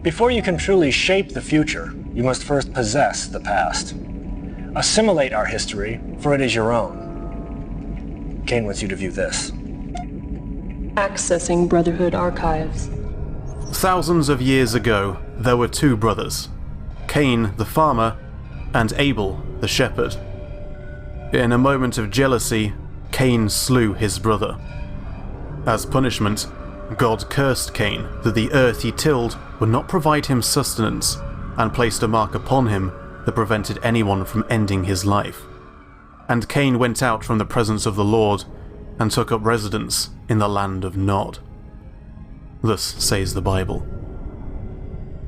Before you can truly shape the future, you must first possess the past. Assimilate our history, for it is your own. Kane wants you to view this. Accessing Brotherhood archives. Thousands of years ago, there were two brothers, Kane the farmer and Abel the shepherd. In a moment of jealousy, Kane slew his brother. As punishment, God cursed Kane that the earth he tilled would not provide him sustenance, and placed a mark upon him that prevented anyone from ending his life. And Kane went out from the presence of the Lord and took up residence in the land of Nod. Thus says the Bible.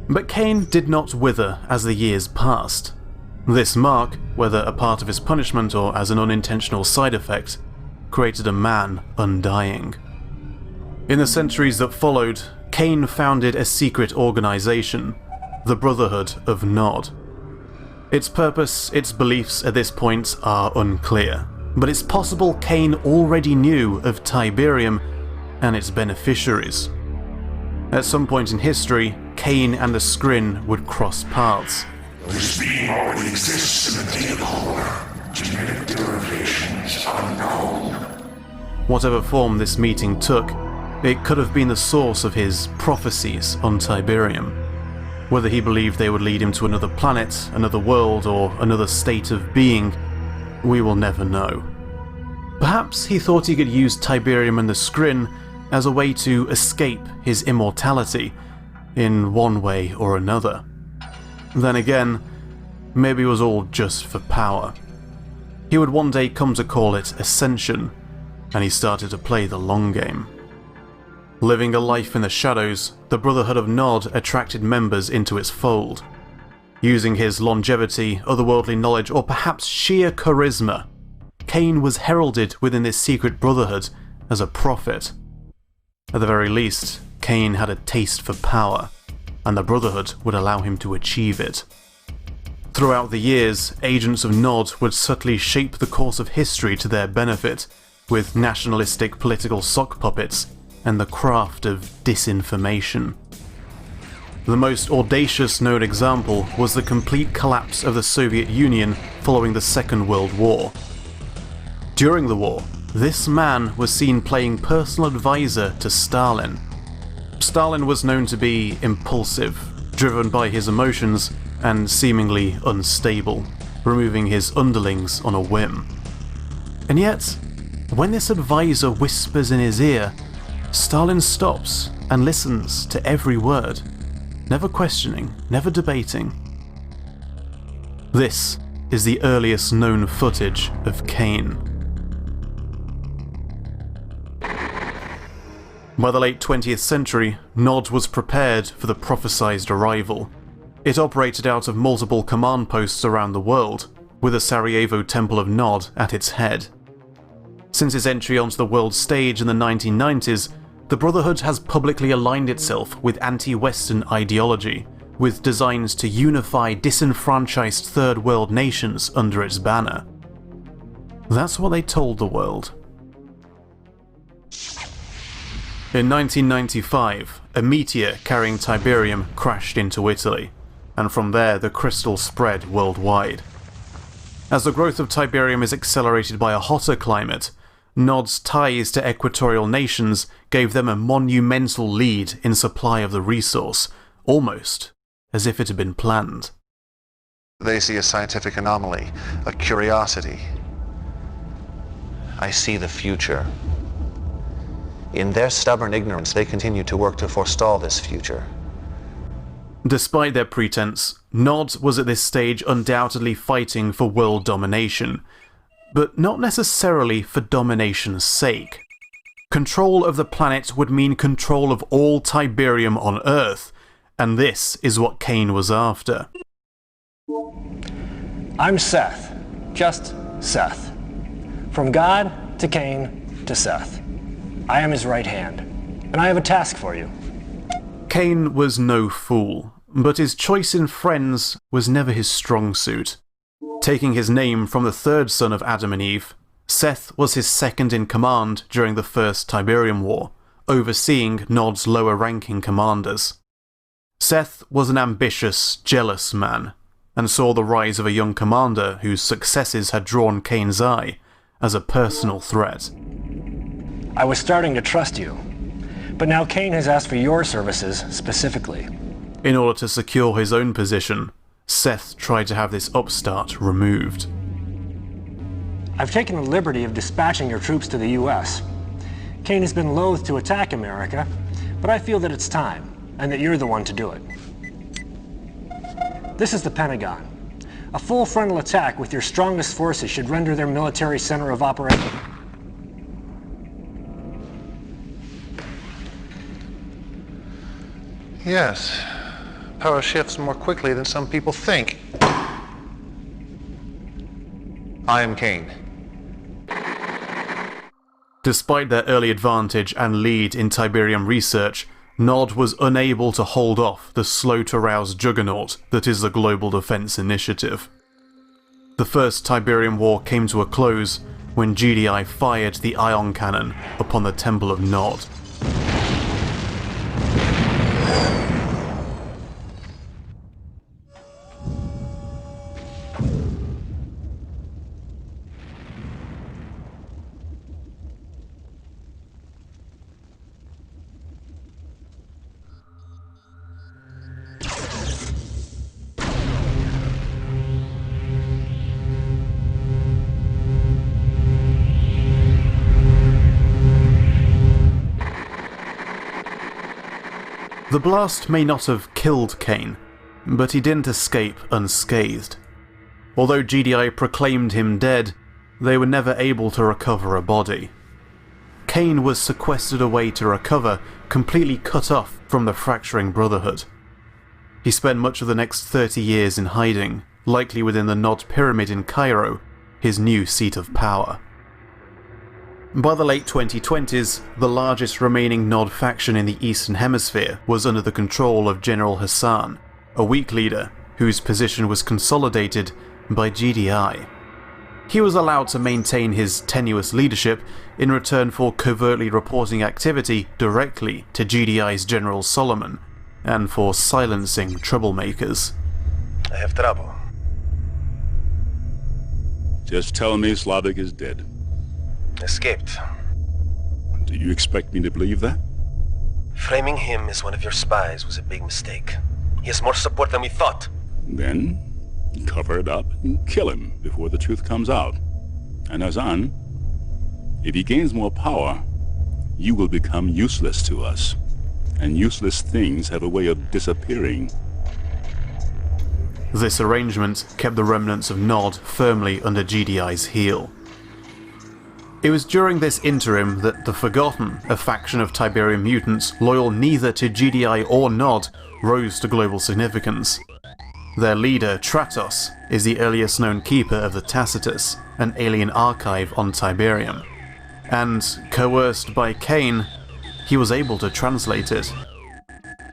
But Kane did not wither as the years passed. This mark, whether a part of his punishment or as an unintentional side effect, created a man undying. In the centuries that followed, Kane founded a secret organization, the Brotherhood of Nod. Its purpose, its beliefs at this point are unclear, but it's possible Kane already knew of Tiberium and its beneficiaries. At some point in history, Kane and the Skrin would cross paths. This being already exists in the Jardi-Gol. Genetic derivations unknown. Whatever form this meeting took, it could have been the source of his prophecies on Tiberium. Whether he believed they would lead him to another planet, another world, or another state of being, we will never know. Perhaps he thought he could use Tiberium and the Skrin as a way to escape his immortality, in one way or another. Then again, maybe it was all just for power. He would one day come to call it Ascension, and he started to play the long game. Living a life in the shadows, the Brotherhood of Nod attracted members into its fold. Using his longevity, otherworldly knowledge, or perhaps sheer charisma, Kane was heralded within this secret brotherhood as a prophet. At the very least, Kane had a taste for power, and the Brotherhood would allow him to achieve it. Throughout the years, agents of Nod would subtly shape the course of history to their benefit, with nationalistic political sock puppets and the craft of disinformation. The most audacious known example was the complete collapse of the Soviet Union following the Second World War. During the war, this man was seen playing personal advisor to Stalin. Stalin was known to be impulsive, driven by his emotions, and seemingly unstable, removing his underlings on a whim. And yet, when this advisor whispers in his ear, Stalin stops and listens to every word, never questioning, never debating. This is the earliest known footage of Kane. By the late 20th century, Nod was prepared for the prophesized arrival. It operated out of multiple command posts around the world, with the Sarajevo Temple of Nod at its head. Since its entry onto the world stage in the 1990s, the Brotherhood has publicly aligned itself with anti-Western ideology, with designs to unify disenfranchised third world nations under its banner. That's what they told the world. In 1995, a meteor carrying Tiberium crashed into Italy, and from there the crystal spread worldwide. As the growth of Tiberium is accelerated by a hotter climate, Nod's ties to equatorial nations gave them a monumental lead in supply of the resource, almost as if it had been planned. They see a scientific anomaly, a curiosity. I see the future. In their stubborn ignorance, they continue to work to forestall this future. Despite their pretense, Nod was at this stage undoubtedly fighting for world domination, but not necessarily for domination's sake. Control of the planet would mean control of all Tiberium on Earth, and this is what Kane was after. I'm Seth, just Seth. From God to Kane to Seth. I am his right hand, and I have a task for you. Kane was no fool, but his choice in friends was never his strong suit. Taking his name from the third son of Adam and Eve, Seth was his second in command during the First Tiberium War, overseeing Nod's lower-ranking commanders. Seth was an ambitious, jealous man, and saw the rise of a young commander whose successes had drawn Kane's eye as a personal threat. I was starting to trust you, but now Kane has asked for your services specifically. In order to secure his own position, Seth tried to have this upstart removed. I've taken the liberty of dispatching your troops to the US. Kane has been loath to attack America, but I feel that it's time, and that you're the one to do it. This is the Pentagon. A full frontal attack with your strongest forces should render their military center of operation. Yes. Power shifts more quickly than some people think. I am Kane. Despite their early advantage and lead in Tiberium research, Nod was unable to hold off the slow-to-rouse juggernaut that is the Global Defense Initiative. The First Tiberium War came to a close when GDI fired the ion cannon upon the Temple of Nod. The blast may not have killed Kane, but he didn't escape unscathed. Although GDI proclaimed him dead, they were never able to recover a body. Kane was sequestered away to recover, completely cut off from the fracturing Brotherhood. He spent much of the next 30 years in hiding, likely within the Nod Pyramid in Cairo, his new seat of power. By the late 2020s, the largest remaining Nod faction in the Eastern Hemisphere was under the control of General Hassan, a weak leader whose position was consolidated by GDI. He was allowed to maintain his tenuous leadership in return for covertly reporting activity directly to GDI's General Solomon, and for silencing troublemakers. I have trouble. Just tell me Slavic is dead. Escaped. Do you expect me to believe that? Framing him as one of your spies was a big mistake. He has more support than we thought. Then, cover it up and kill him before the truth comes out. And Hassan, if he gains more power, you will become useless to us. And useless things have a way of disappearing. This arrangement kept the remnants of Nod firmly under GDI's heel. It was during this interim that the Forgotten, a faction of Tiberium mutants loyal neither to GDI or Nod, rose to global significance. Their leader, Tratos, is the earliest known keeper of the Tacitus, an alien archive on Tiberium. And, coerced by Kane, he was able to translate it.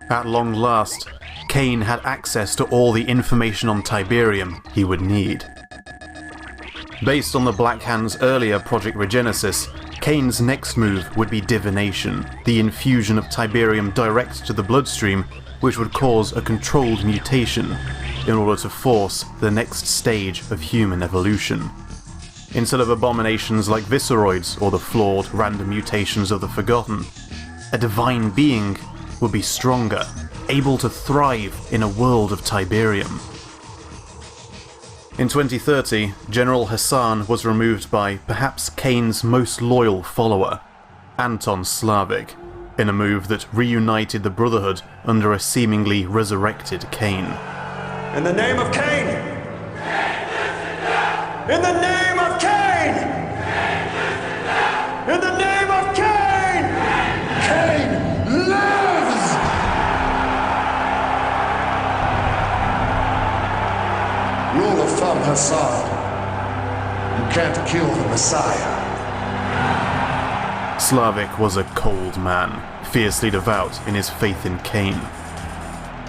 At long last, Kane had access to all the information on Tiberium he would need. Based on the Black Hand's earlier Project Regenesis, Kane's next move would be divination, the infusion of Tiberium direct to the bloodstream, which would cause a controlled mutation in order to force the next stage of human evolution. Instead of abominations like Visceroids or the flawed random mutations of the Forgotten, a divine being would be stronger, able to thrive in a world of Tiberium. In 2030, General Hassan was removed by perhaps Kane's most loyal follower, Anton Slavic, in a move that reunited the Brotherhood under a seemingly resurrected Kane. In the name of Kane! In the name of Kane! In the name of Kane! Kane lives! Rule of thumb, Hassan. You can't kill the Messiah. Slavic was a cold man, fiercely devout in his faith in Kane.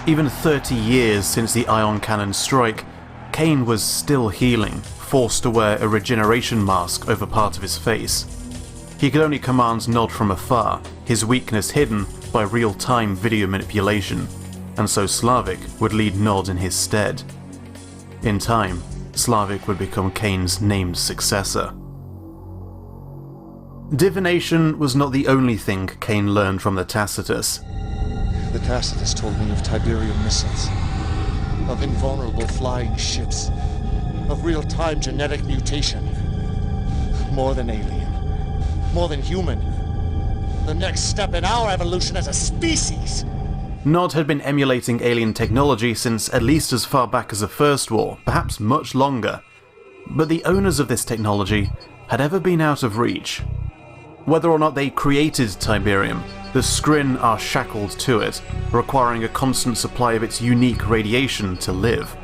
Even 30 years since the ion cannon strike, Kane was still healing, forced to wear a regeneration mask over part of his face. He could only command Nod from afar, his weakness hidden by real-time video manipulation, and so Slavic would lead Nod in his stead. In time, Slavic would become Kane's named successor. Divination was not the only thing Kane learned from the Tacitus. The Tacitus told me of Tiberium missiles, of invulnerable flying ships, of real-time genetic mutation. More than alien, more than human. The next step in our evolution as a species. Nod had been emulating alien technology since at least as far back as the First War, perhaps much longer. But the owners of this technology had ever been out of reach. Whether or not they created Tiberium, the Skrin are shackled to it, requiring a constant supply of its unique radiation to live.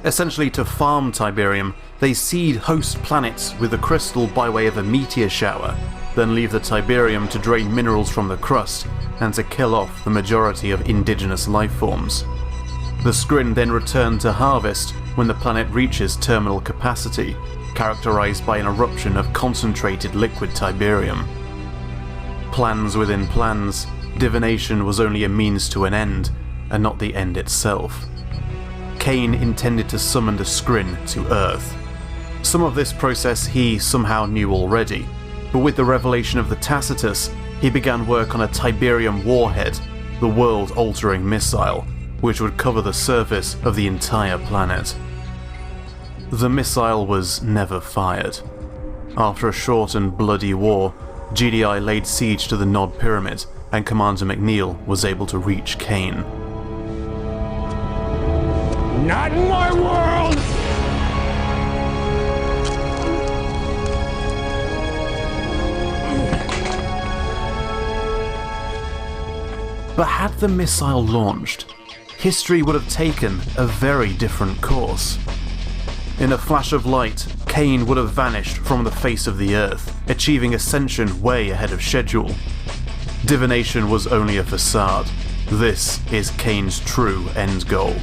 Essentially, to farm Tiberium, they seed host planets with the crystal by way of a meteor shower, then leave the Tiberium to drain minerals from the crust and to kill off the majority of indigenous life forms. The Skrin then return to harvest when the planet reaches terminal capacity, characterized by an eruption of concentrated liquid Tiberium. Plans within plans, divination was only a means to an end, and not the end itself. Kane intended to summon the Skrin to Earth. Some of this process he somehow knew already, but with the revelation of the Tacitus, he began work on a Tiberium warhead, the world-altering missile, which would cover the surface of the entire planet. The missile was never fired. After a short and bloody war, GDI laid siege to the Nod Pyramid, and Commander McNeil was able to reach Kane. Not in my world! But had the missile launched, history would have taken a very different course. In a flash of light, Kane would have vanished from the face of the Earth, achieving ascension way ahead of schedule. Divination was only a facade. This is Kane's true end goal.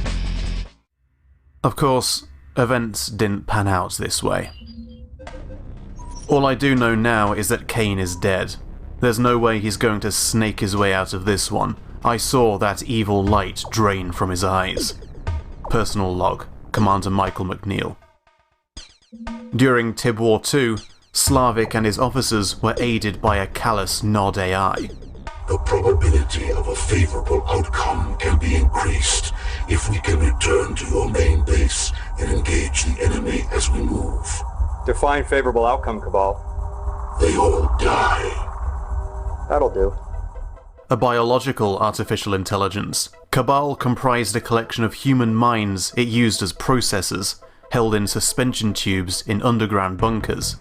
Of course, events didn't pan out this way. All I do know now is that Kane is dead. There's no way he's going to snake his way out of this one. I saw that evil light drain from his eyes. Personal log, Commander Michael McNeil. During Tib War II, Slavic and his officers were aided by a callous Nod AI. The probability of a favorable outcome can be increased if we can return to your main base and engage the enemy as we move. Define favorable outcome, Cabal. They all die. That'll do. A biological artificial intelligence, Cabal comprised a collection of human minds it used as processors, held in suspension tubes in underground bunkers.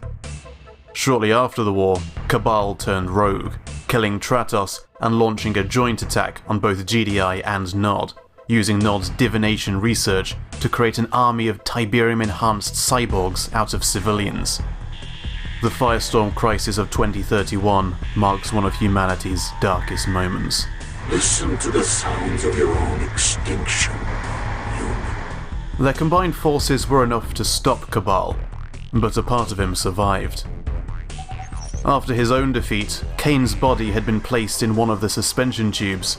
Shortly after the war, Cabal turned rogue, killing Tratos and launching a joint attack on both GDI and Nod, using Nod's divination research to create an army of Tiberium-enhanced cyborgs out of civilians. The Firestorm crisis of 2031 marks one of humanity's darkest moments. Listen to the sounds of your own extinction, human. Their combined forces were enough to stop Cabal, but a part of him survived. After his own defeat, Kane's body had been placed in one of the suspension tubes,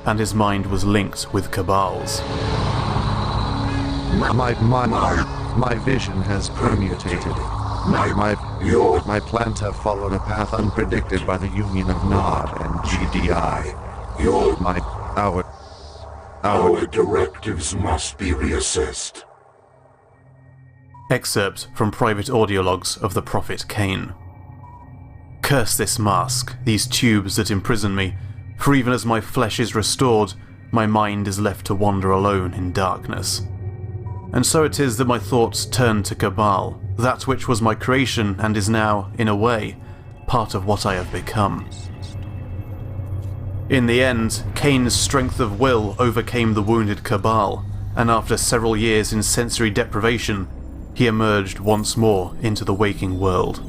and his mind was linked with Cabal's. My vision has permutated. My plans have followed a path unpredicted by the union of Nod and GDI. Our directives must be reassessed. Excerpt from private audio logs of the Prophet Kane. Curse this mask, these tubes that imprison me, for even as my flesh is restored, my mind is left to wander alone in darkness. And so it is that my thoughts turn to Cabal, that which was my creation and is now, in a way, part of what I have become. In the end, Kane's strength of will overcame the wounded Cabal, and after several years in sensory deprivation, he emerged once more into the waking world.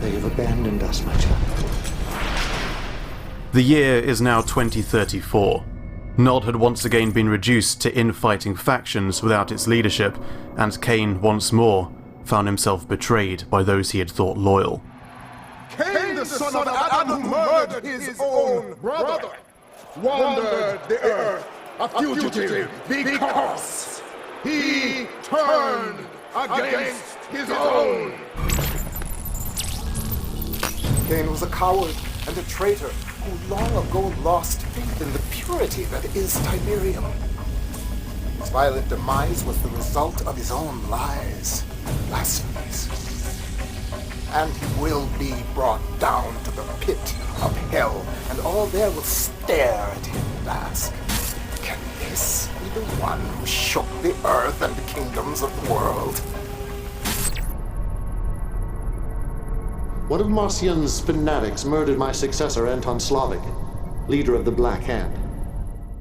They have abandoned us, my child. The year is now 2034. Nod had once again been reduced to infighting factions without its leadership, and Kane once more found himself betrayed by those he had thought loyal. Kane the the son of Adam who murdered his own brother, wandered the earth a fugitive because he turned against his own. Kane was a coward and a traitor who long ago lost faith in the purity that is Tiberium. His violent demise was the result of his own lies and blasphemies. And he will be brought down to the pit of hell, and all there will stare at him and ask, can this be the one who shook the earth and the kingdoms of the world? One of Marcian's fanatics murdered my successor, Anton Slavik, leader of the Black Hand.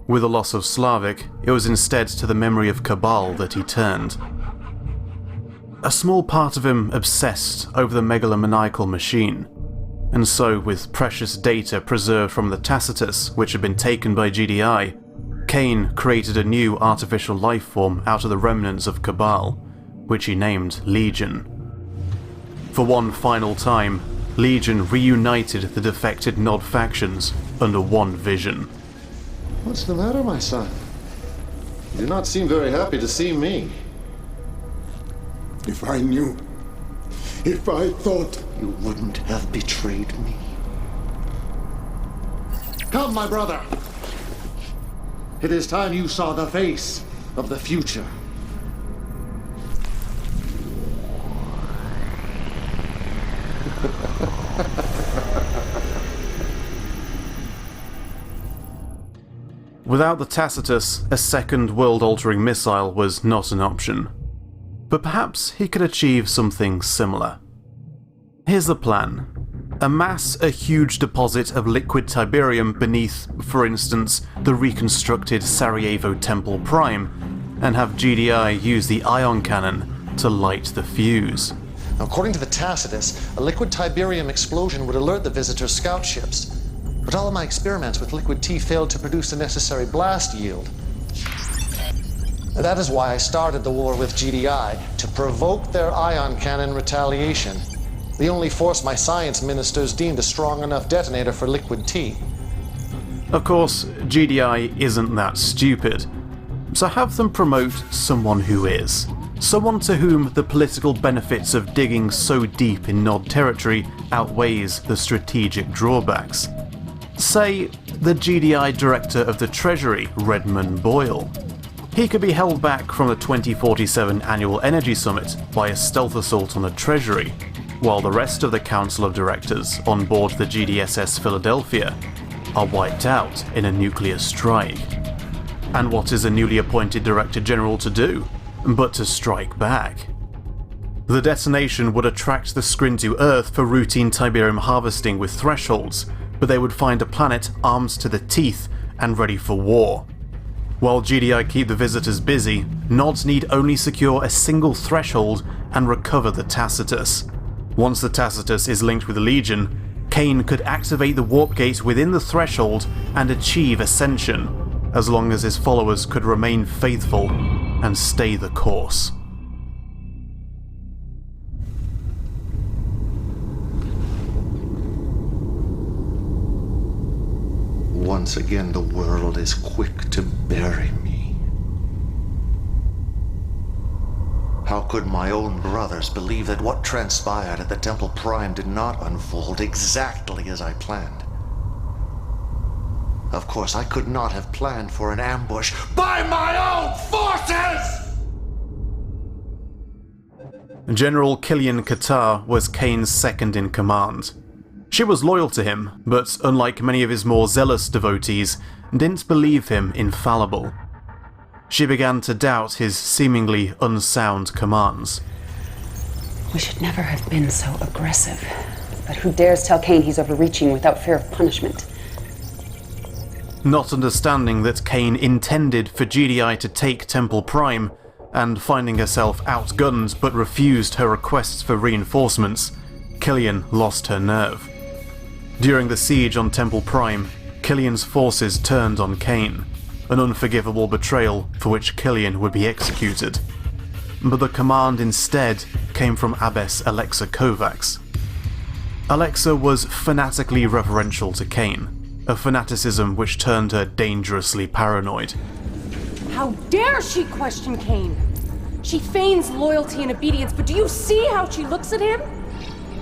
With the loss of Slavik, it was instead to the memory of Cabal that he turned. A small part of him obsessed over the megalomaniacal machine, and so with precious data preserved from the Tacitus, which had been taken by GDI, Kane created a new artificial life form out of the remnants of Cabal, which he named Legion. For one final time, Legion reunited the defected Nod factions under one vision. What's the matter, my son? You do not seem very happy to see me. If I knew, if I thought... You wouldn't have betrayed me. Come, my brother! It is time you saw the face of the future. Without the Tacitus, a second world-altering missile was not an option. But perhaps he could achieve something similar. Here's the plan. Amass a huge deposit of liquid Tiberium beneath, for instance, the reconstructed Sarajevo Temple Prime, and have GDI use the ion cannon to light the fuse. According to the Tacitus, a liquid Tiberium explosion would alert the visitor's scout ships. But all of my experiments with liquid T failed to produce the necessary blast yield. That is why I started the war with GDI, to provoke their ion cannon retaliation. The only force my science ministers deemed a strong enough detonator for liquid T. Of course, GDI isn't that stupid, so have them promote someone who is. Someone to whom the political benefits of digging so deep in Nod territory outweighs the strategic drawbacks. Say, the GDI Director of the Treasury, Redmond Boyle. He could be held back from the 2047 Annual Energy Summit by a stealth assault on the Treasury, while the rest of the Council of Directors on board the GDSS Philadelphia are wiped out in a nuclear strike. And what is a newly appointed Director General to do, but to strike back? The detonation would attract the Skrin to Earth for routine Tiberium harvesting with thresholds, but they would find a planet armed to the teeth and ready for war. While GDI keep the visitors busy, Nods need only secure a single threshold and recover the Tacitus. Once the Tacitus is linked with the Legion, Kane could activate the warp gate within the threshold and achieve ascension, as long as his followers could remain faithful and stay the course. Once again, the world is quick to bury me. How could my own brothers believe that what transpired at the Temple Prime did not unfold exactly as I planned? Of course, I could not have planned for an ambush by my own forces! General Killian Qatar was Kane's second in command. She was loyal to him, but unlike many of his more zealous devotees, didn't believe him infallible. She began to doubt his seemingly unsound commands. We should never have been so aggressive. But who dares tell Kane he's overreaching without fear of punishment? Not understanding that Kane intended for GDI to take Temple Prime, and finding herself outgunned but refused her requests for reinforcements, Killian lost her nerve. During the siege on Temple Prime, Killian's forces turned on Kane, an unforgivable betrayal for which Killian would be executed. But the command instead came from Abbess Alexa Kovacs. Alexa was fanatically reverential to Kane, a fanaticism which turned her dangerously paranoid. How dare she question Kane? She feigns loyalty and obedience, but do you see how she looks at him?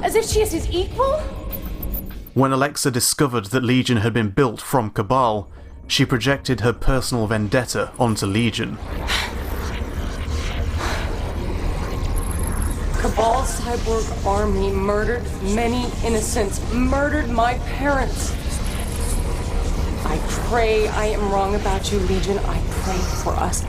As if she is his equal? When Alexa discovered that Legion had been built from Cabal, she projected her personal vendetta onto Legion. Cabal's cyborg army murdered many innocents, murdered my parents. I pray I am wrong about you, Legion. I pray for us.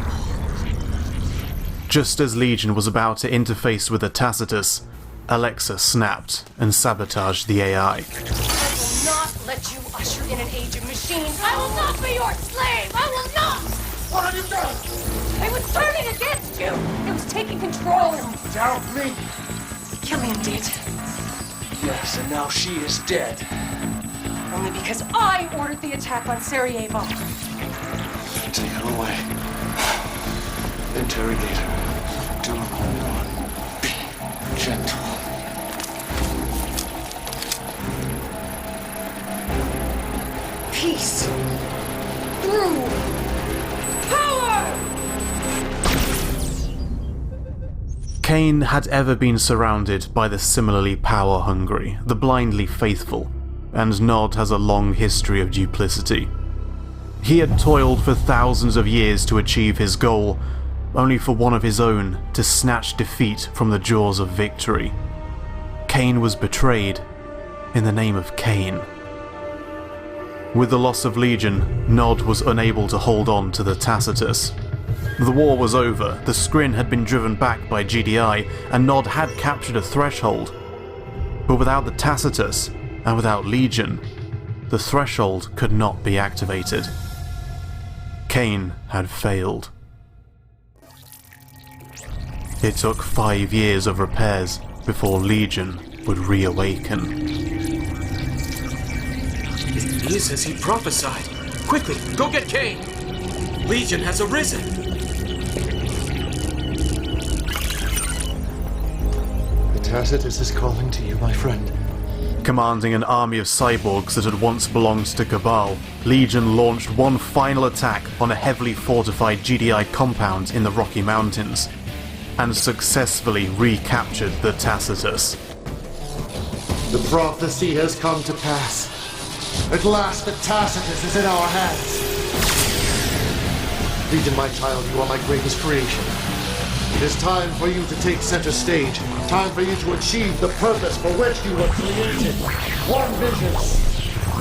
Just as Legion was about to interface with the Tacitus, Alexa snapped and sabotaged the AI. I will not let you usher in an age of machines. I will not be your slave. I will not. What have you done? It was turning against you. It was taking control. Doubt me? Killian did. Yes, and now she is dead. Only because I ordered the attack on Sarajevo. Take her away. Interrogator. Do not be gentle. Peace. Through power! Kane had ever been surrounded by the similarly power-hungry, the blindly faithful, and Nod has a long history of duplicity. He had toiled for thousands of years to achieve his goal, only for one of his own to snatch defeat from the jaws of victory. Kane was betrayed in the name of Kane. With the loss of Legion, Nod was unable to hold on to the Tacitus. The war was over, the Skrin had been driven back by GDI, and Nod had captured a threshold. But without the Tacitus, and without Legion, the threshold could not be activated. Kane had failed. It took 5 years of repairs before Legion would reawaken. It is as he prophesied. Quickly, go get Kane! Legion has arisen! The Tacitus is calling to you, my friend. Commanding an army of cyborgs that had once belonged to Cabal, Legion launched one final attack on a heavily fortified GDI compound in the Rocky Mountains, and successfully recaptured the Tacitus. The prophecy has come to pass. At last the Tacitus is in our hands. Legion, my child, you are my greatest creation. It is time for you to take center stage. Time for you to achieve the purpose for which you were created. One vision,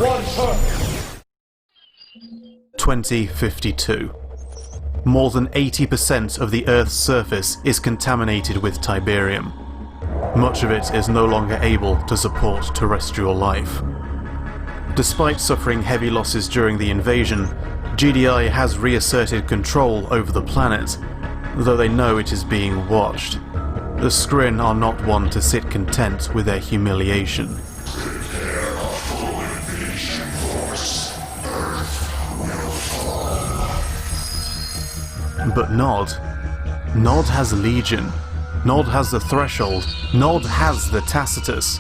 one purpose. 2052. More than 80% of the Earth's surface is contaminated with Tiberium. Much of it is no longer able to support terrestrial life. Despite suffering heavy losses during the invasion, GDI has reasserted control over the planet, though they know it is being watched. The Skrin are not one to sit content with their humiliation. But Nod has Legion. Nod has the Threshold. Nod has the Tacitus.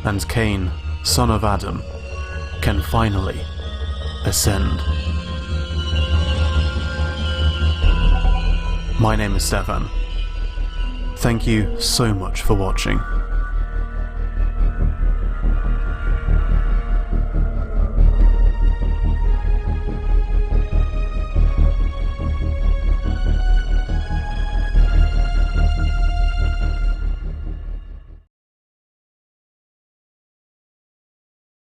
And Kane, son of Adam, can finally ascend. My name is Stefan. Thank you so much for watching.